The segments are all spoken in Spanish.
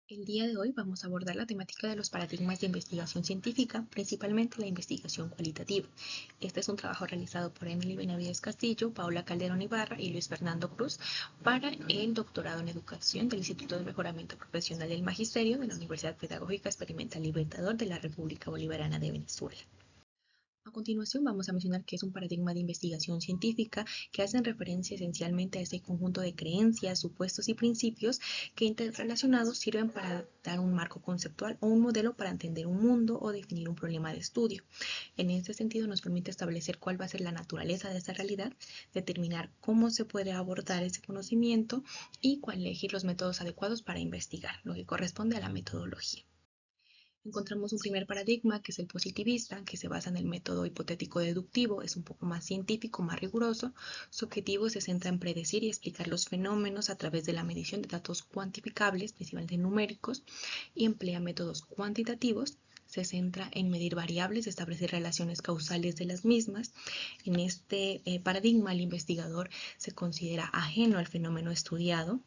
El día de hoy vamos a abordar la temática de los paradigmas de investigación científica, principalmente la investigación cualitativa. Este es un trabajo realizado por Emily Benavides Castillo, Paula Calderón Ibarra y Luis Fernando Cruz para el doctorado en educación del Instituto de Mejoramiento Profesional del Magisterio de la Universidad Pedagógica Experimental Libertador de la República Bolivariana de Venezuela. A continuación vamos a mencionar qué es un paradigma de investigación científica que hacen referencia esencialmente a ese conjunto de creencias, supuestos y principios que interrelacionados sirven para dar un marco conceptual o un modelo para entender un mundo o definir un problema de estudio. En este sentido nos permite establecer cuál va a ser la naturaleza de esa realidad, determinar cómo se puede abordar ese conocimiento y cuál elegir los métodos adecuados para investigar, lo que corresponde a la metodología. Encontramos un primer paradigma que es el positivista, que se basa en el método hipotético deductivo, es un poco más científico, más riguroso. Su objetivo se centra en predecir y explicar los fenómenos a través de la medición de datos cuantificables, principalmente numéricos, y emplea métodos cuantitativos. Se centra en medir variables, establecer relaciones causales de las mismas. En este paradigma, el investigador se considera ajeno al fenómeno estudiado.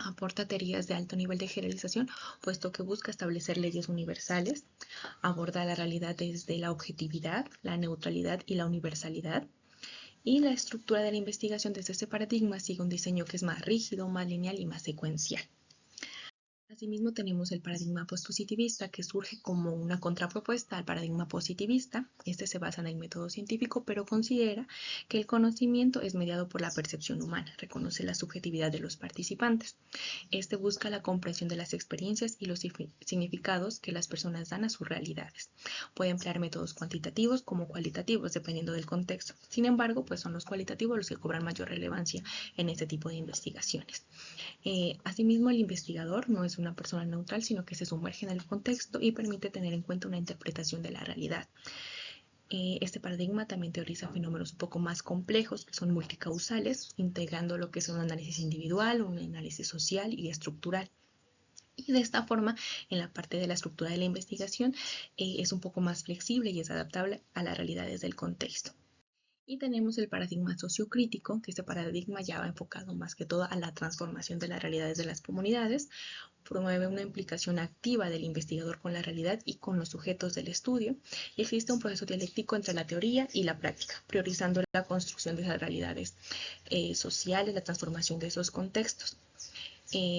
Aporta teorías de alto nivel de generalización, puesto que busca establecer leyes universales. Aborda la realidad desde la objetividad, la neutralidad y la universalidad. Y la estructura de la investigación desde este paradigma sigue un diseño que es más rígido, más lineal y más secuencial. Asimismo, tenemos el paradigma postpositivista, que surge como una contrapropuesta al paradigma positivista. Este se basa en el método científico, pero considera que el conocimiento es mediado por la percepción humana, reconoce la subjetividad de los participantes. Este busca la comprensión de las experiencias y los significados que las personas dan a sus realidades. Puede emplear métodos cuantitativos como cualitativos, dependiendo del contexto. Sin embargo, pues son los cualitativos los que cobran mayor relevancia en este tipo de investigaciones. Asimismo, el investigador no es una persona neutral, sino que se sumerge en el contexto y permite tener en cuenta una interpretación de la realidad. Este paradigma también teoriza fenómenos un poco más complejos, que son multicausales, integrando lo que es un análisis individual, un análisis social y estructural. Y de esta forma, en la parte de la estructura de la investigación, es un poco más flexible y es adaptable a las realidades del contexto. Y tenemos el paradigma sociocrítico, que este paradigma ya va enfocado más que todo a la transformación de las realidades de las comunidades, promueve una implicación activa del investigador con la realidad y con los sujetos del estudio, y existe un proceso dialéctico entre la teoría y la práctica, priorizando la construcción de esas realidades sociales, la transformación de esos contextos.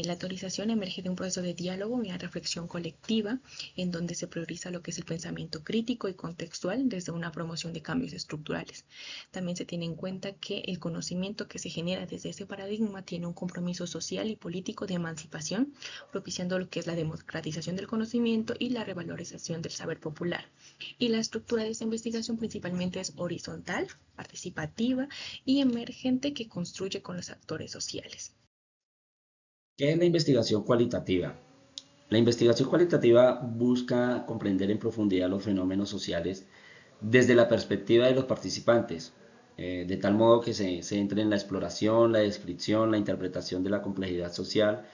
La teorización emerge de un proceso de diálogo y una reflexión colectiva en donde se prioriza lo que es el pensamiento crítico y contextual desde una promoción de cambios estructurales. También se tiene en cuenta que el conocimiento que se genera desde ese paradigma tiene un compromiso social y político de emancipación, propiciando lo que es la democratización del conocimiento y la revalorización del saber popular. Y la estructura de esta investigación principalmente es horizontal, participativa y emergente, que construye con los actores sociales. ¿Qué es la investigación cualitativa? La investigación cualitativa busca comprender en profundidad los fenómenos sociales desde la perspectiva de los participantes, de tal modo que se centre en la exploración, la descripción, la interpretación de la complejidad social,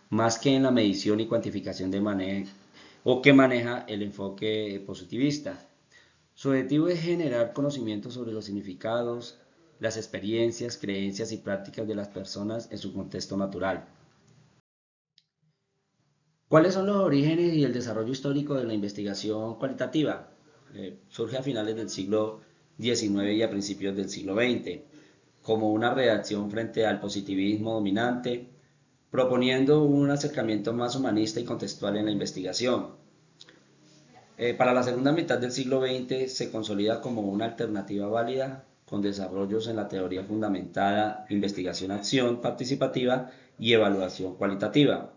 más que en la medición y cuantificación que maneja el enfoque positivista. Su objetivo es generar conocimiento sobre los significados, las experiencias, creencias y prácticas de las personas en su contexto natural. ¿Cuáles son los orígenes y el desarrollo histórico de la investigación cualitativa? Surge a finales del siglo XIX y a principios del siglo XX, como una reacción frente al positivismo dominante, proponiendo un acercamiento más humanista y contextual en la investigación. Para la segunda mitad del siglo XX se consolida como una alternativa válida, con desarrollos en la teoría fundamentada, investigación-acción participativa y evaluación cualitativa.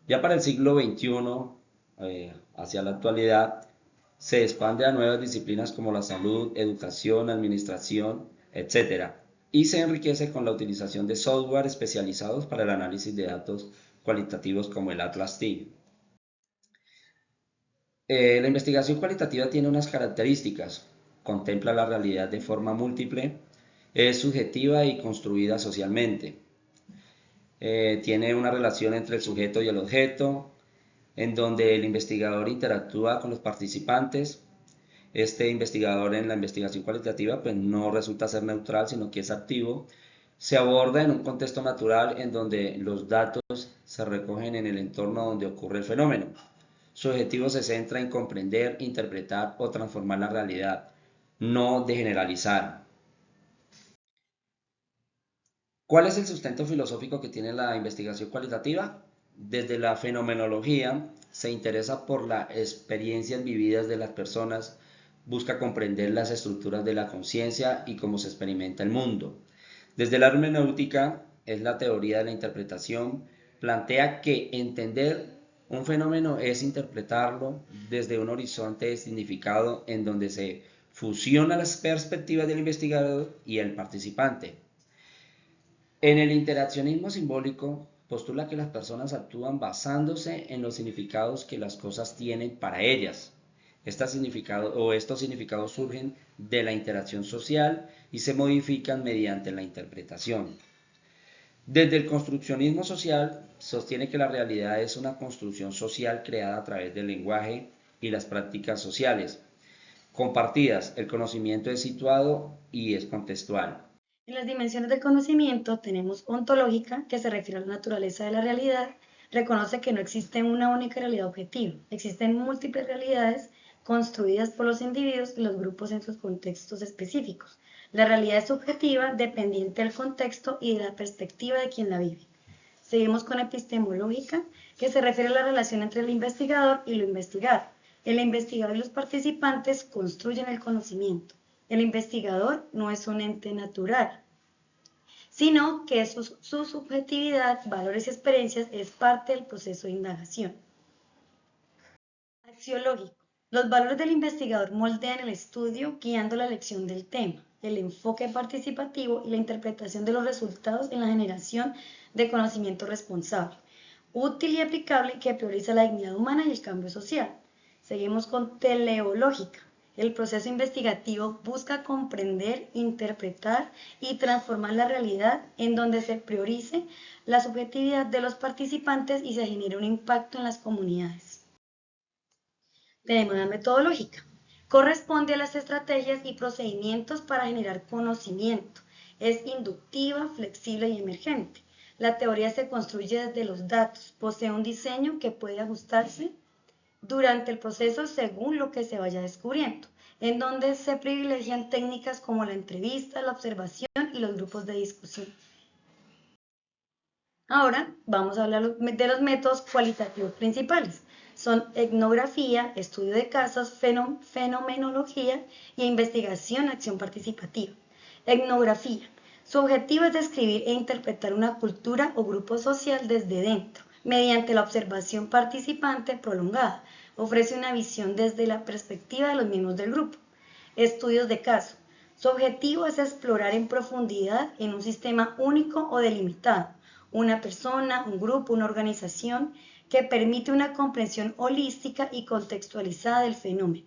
Ya para el siglo XXI, hacia la actualidad, se expande a nuevas disciplinas como la salud, educación, administración, etc. Y se enriquece con la utilización de software especializados para el análisis de datos cualitativos como el Atlas T. La investigación cualitativa tiene unas características. Contempla la realidad de forma múltiple, es subjetiva y construida socialmente. Tiene una relación entre el sujeto y el objeto, en donde el investigador interactúa con los participantes. Este investigador en la investigación cualitativa pues no resulta ser neutral, sino que es activo. Se aborda en un contexto natural en donde los datos se recogen en el entorno donde ocurre el fenómeno. Su objetivo se centra en comprender, interpretar o transformar la realidad, no de generalizar. ¿Cuál es el sustento filosófico que tiene la investigación cualitativa? Desde la fenomenología se interesa por las experiencias vividas de las personas, busca comprender las estructuras de la conciencia y cómo se experimenta el mundo. Desde la hermenéutica, es la teoría de la interpretación, plantea que entender un fenómeno es interpretarlo desde un horizonte de significado en donde se fusiona las perspectivas del investigador y el participante. En el interaccionismo simbólico, postula que las personas actúan basándose en los significados que las cosas tienen para ellas. Estos significados surgen de la interacción social y se modifican mediante la interpretación. Desde el construccionismo social, sostiene que la realidad es una construcción social creada a través del lenguaje y las prácticas sociales compartidas. El conocimiento es situado y es contextual. En las dimensiones del conocimiento tenemos ontológica, que se refiere a la naturaleza de la realidad, reconoce que no existe una única realidad objetiva, existen múltiples realidades construidas por los individuos y los grupos en sus contextos específicos. La realidad es subjetiva, dependiente del contexto y de la perspectiva de quien la vive. Seguimos con epistemológica, que se refiere a la relación entre el investigador y lo investigado. El investigador y los participantes construyen el conocimiento. El investigador no es un ente natural, sino que su subjetividad, valores y experiencias es parte del proceso de indagación. Axiológico. Los valores del investigador moldean el estudio guiando la elección del tema, el enfoque participativo y la interpretación de los resultados en la generación de conocimiento responsable, útil y aplicable que prioriza la dignidad humana y el cambio social. Seguimos con teleológica. El proceso investigativo busca comprender, interpretar y transformar la realidad en donde se priorice la subjetividad de los participantes y se genere un impacto en las comunidades. Tenemos la metodológica. Corresponde a las estrategias y procedimientos para generar conocimiento. Es inductiva, flexible y emergente. La teoría se construye desde los datos, posee un diseño que puede ajustarse durante el proceso según lo que se vaya descubriendo, en donde se privilegian técnicas como la entrevista, la observación y los grupos de discusión. Ahora vamos a hablar de los métodos cualitativos principales. Son etnografía, estudio de casos, fenomenología y investigación, acción participativa. Etnografía. Su objetivo es describir e interpretar una cultura o grupo social desde dentro, mediante la observación participante prolongada. Ofrece una visión desde la perspectiva de los miembros del grupo. Estudios de caso. Su objetivo es explorar en profundidad en un sistema único o delimitado, una persona, un grupo, una organización, que permite una comprensión holística y contextualizada del fenómeno.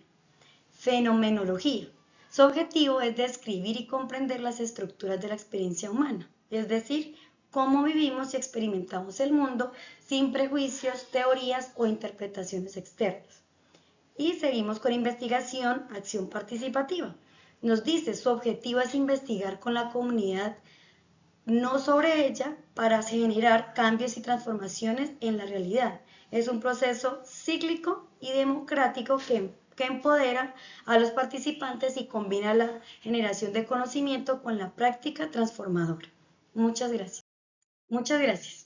Fenomenología. Su objetivo es describir y comprender las estructuras de la experiencia humana, es decir, cómo vivimos y experimentamos el mundo sin prejuicios, teorías o interpretaciones externas. Y seguimos con investigación, acción participativa. Nos dice, su objetivo es investigar con la comunidad, no sobre ella, para generar cambios y transformaciones en la realidad. Es un proceso cíclico y democrático que empodera a los participantes y combina la generación de conocimiento con la práctica transformadora. Muchas gracias. Muchas gracias.